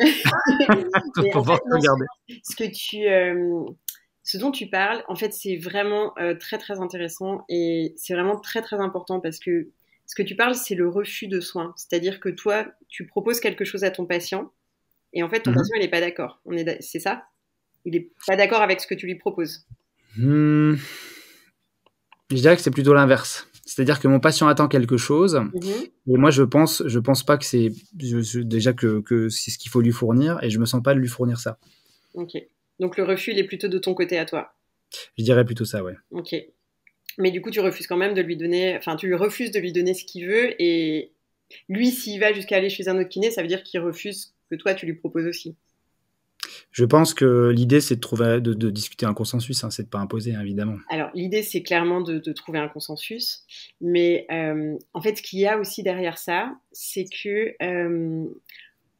mais en fait, non, ce dont tu parles, en fait, c'est vraiment très très intéressant et c'est vraiment très très important parce que ce que tu parles, c'est le refus de soins. C'est-à-dire que toi, tu proposes quelque chose à ton patient et en fait, ton patient, il n'est pas d'accord. C'est ça? Il n'est pas d'accord avec ce que tu lui proposes. Je dirais que c'est plutôt l'inverse. C'est-à-dire que mon patient attend quelque chose et moi, je pense pas que c'est déjà que c'est ce qu'il faut lui fournir et je me sens pas de lui fournir ça. Ok. Donc le refus, il est plutôt de ton côté à toi. Je dirais plutôt ça, ouais. Ok. Mais du coup, tu refuses quand même de lui donner, enfin, tu lui refuses de lui donner ce qu'il veut et lui, s'il va jusqu'à aller chez un autre kiné, ça veut dire qu'il refuse que toi, tu lui proposes aussi. Je pense que l'idée, c'est de discuter un consensus, hein, c'est de pas imposer, hein, évidemment. Alors, l'idée, c'est clairement de trouver un consensus, mais en fait, ce qu'il y a aussi derrière ça, c'est que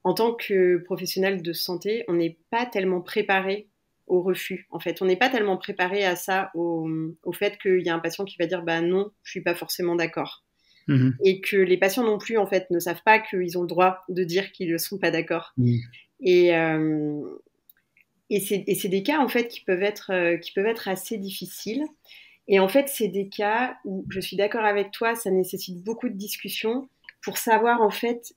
en tant que professionnel de santé, on n'est pas tellement préparé au refus. En fait, on n'est pas tellement préparé à ça, au fait qu'il y a un patient qui va dire bah non, je suis pas forcément d'accord. Et que les patients non plus en fait ne savent pas qu'ils ont le droit de dire qu'ils ne sont pas d'accord. Et c'est des cas en fait qui peuvent être assez difficiles. Et en fait, c'est des cas où je suis d'accord avec toi, ça nécessite beaucoup de discussions pour savoir en fait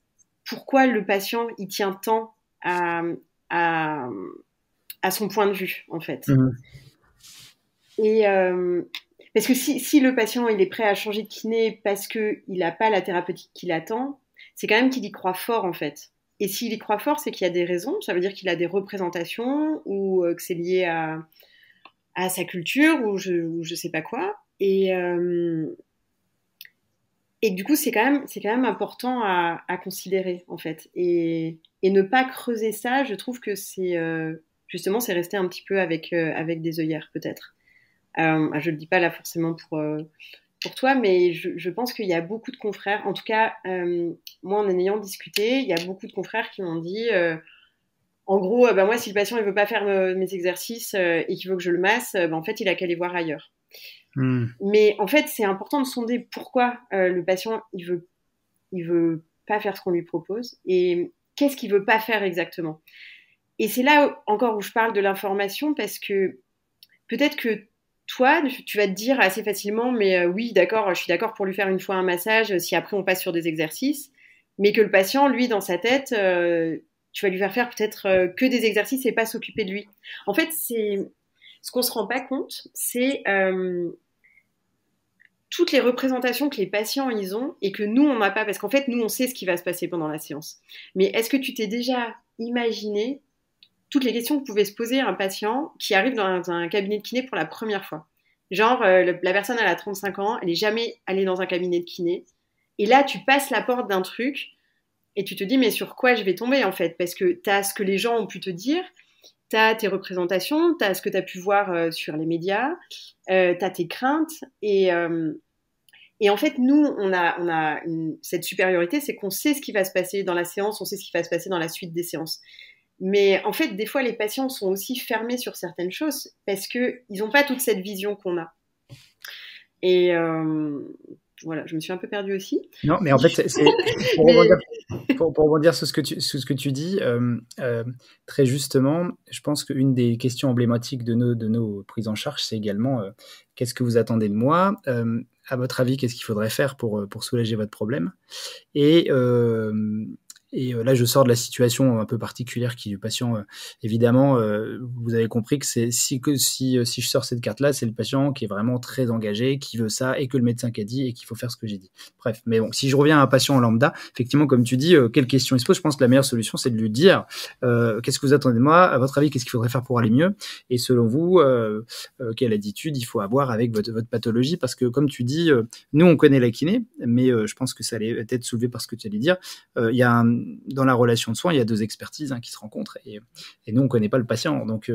pourquoi le patient il tient tant à son point de vue en fait. Et parce que si le patient il est prêt à changer de kiné parce qu'il n'a pas la thérapeutique qu'il attend, c'est quand même qu'il y croit fort en fait. Et s'il y croit fort, c'est qu'il y a des raisons. Ça veut dire qu'il a des représentations ou que c'est lié à sa culture ou je sais pas quoi. Et du coup, c'est quand même important à considérer en fait. Et ne pas creuser ça, je trouve que c'est justement c'est rester un petit peu avec des œillères peut-être. Je le dis pas là forcément pour toi, mais je pense qu'il y a beaucoup de confrères, en tout cas, moi en ayant discuté, il y a beaucoup de confrères qui m'ont dit, en gros, bah, moi si le patient il veut pas faire mes exercices et qu'il veut que je le masse, bah, en fait il a qu'à aller voir ailleurs. Mais en fait c'est important de sonder pourquoi le patient il veut pas faire ce qu'on lui propose et qu'est-ce qu'il veut pas faire exactement. Et c'est là encore où je parle de l'information parce que peut-être que toi, tu vas te dire assez facilement, mais oui, d'accord, je suis d'accord pour lui faire une fois un massage, si après on passe sur des exercices, mais que le patient, lui, dans sa tête, tu vas lui faire peut-être que des exercices et pas s'occuper de lui. En fait, ce qu'on se rend pas compte, c'est toutes les représentations que les patients ils ont et que nous on n'a pas, parce qu'en fait nous on sait ce qui va se passer pendant la séance. Mais est-ce que tu t'es déjà imaginé toutes les questions que pouvait se poser un patient qui arrive dans un cabinet de kiné pour la première fois. Genre, la personne, elle a 35 ans, elle n'est jamais allée dans un cabinet de kiné. Et là, tu passes la porte d'un truc et tu te dis, mais sur quoi je vais tomber en fait? Parce que tu as ce que les gens ont pu te dire, tu as tes représentations, tu as ce que tu as pu voir sur les médias, tu as tes craintes. Et en fait, nous, on a cette supériorité, c'est qu'on sait ce qui va se passer dans la séance, on sait ce qui va se passer dans la suite des séances. Mais en fait, des fois, les patients sont aussi fermés sur certaines choses parce qu'ils n'ont pas toute cette vision qu'on a. Et voilà, je me suis un peu perdue aussi. Non, mais en fait, pour rebondir sur ce que tu dis, très justement, je pense qu'une des questions emblématiques de nos prises en charge, c'est également qu'est-ce que vous attendez de moi? À votre avis, qu'est-ce qu'il faudrait faire pour soulager votre problème? Et là, je sors de la situation un peu particulière qui est du patient. Évidemment, vous avez compris que si je sors cette carte-là, c'est le patient qui est vraiment très engagé, qui veut ça, et que le médecin qui a dit, et qu'il faut faire ce que j'ai dit. Bref, mais bon, si je reviens à un patient lambda, effectivement, comme tu dis, quelle question il se pose? Je pense que la meilleure solution, c'est de lui dire qu'est-ce que vous attendez de moi? À votre avis, qu'est-ce qu'il faudrait faire pour aller mieux? Et selon vous, quelle attitude il faut avoir avec votre pathologie? Parce que, comme tu dis, nous, on connaît la kiné, mais je pense que ça allait être soulevé par ce que tu allais dire. Dans la relation de soins, il y a 2 expertises qui se rencontrent, et nous, on ne connaît pas le patient. Donc,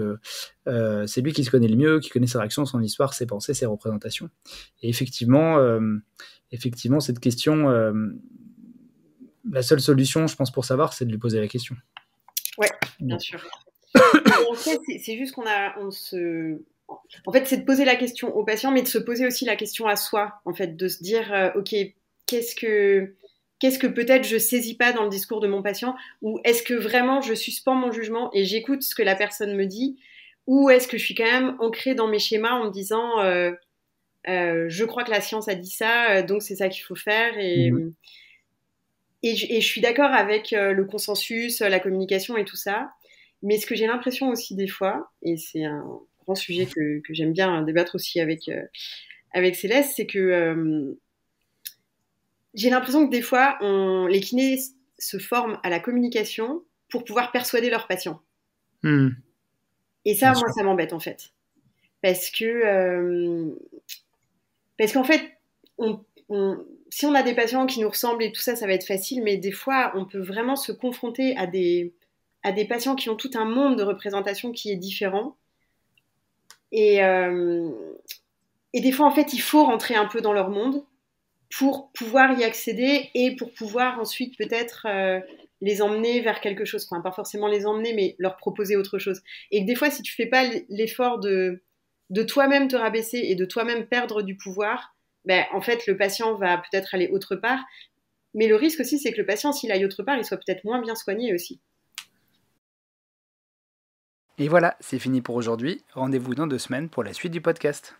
c'est lui qui se connaît le mieux, qui connaît sa réaction, son histoire, ses pensées, ses représentations. Et effectivement, cette question, la seule solution, je pense, pour savoir, c'est de lui poser la question. Ouais, bien sûr. En fait, c'est juste En fait, c'est de poser la question au patient, mais de se poser aussi la question à soi, en fait, de se dire, ok, qu'est-ce que peut-être je saisis pas dans le discours de mon patient, ou est-ce que vraiment je suspends mon jugement et j'écoute ce que la personne me dit, ou est-ce que je suis quand même ancrée dans mes schémas en me disant, je crois que la science a dit ça, donc c'est ça qu'il faut faire, et je suis d'accord avec le consensus, la communication et tout ça. Mais ce que j'ai l'impression aussi des fois, et c'est un grand sujet que j'aime bien débattre aussi avec Céleste, c'est que j'ai l'impression que des fois, les kinés se forment à la communication pour pouvoir persuader leurs patients. Et ça, moi, ça m'embête en fait. Parce qu'en fait, si on a des patients qui nous ressemblent et tout ça, ça va être facile, mais des fois, on peut vraiment se confronter à des patients qui ont tout un monde de représentation qui est différent. Et des fois, en fait, il faut rentrer un peu dans leur monde pour pouvoir y accéder et pour pouvoir ensuite peut-être les emmener vers quelque chose. Enfin, pas forcément les emmener, mais leur proposer autre chose. Et que des fois, si tu fais pas l'effort de toi-même te rabaisser et de toi-même perdre du pouvoir, ben, en fait, le patient va peut-être aller autre part. Mais le risque aussi, c'est que le patient, s'il aille autre part, il soit peut-être moins bien soigné aussi. Et voilà, c'est fini pour aujourd'hui. Rendez-vous dans 2 semaines pour la suite du podcast.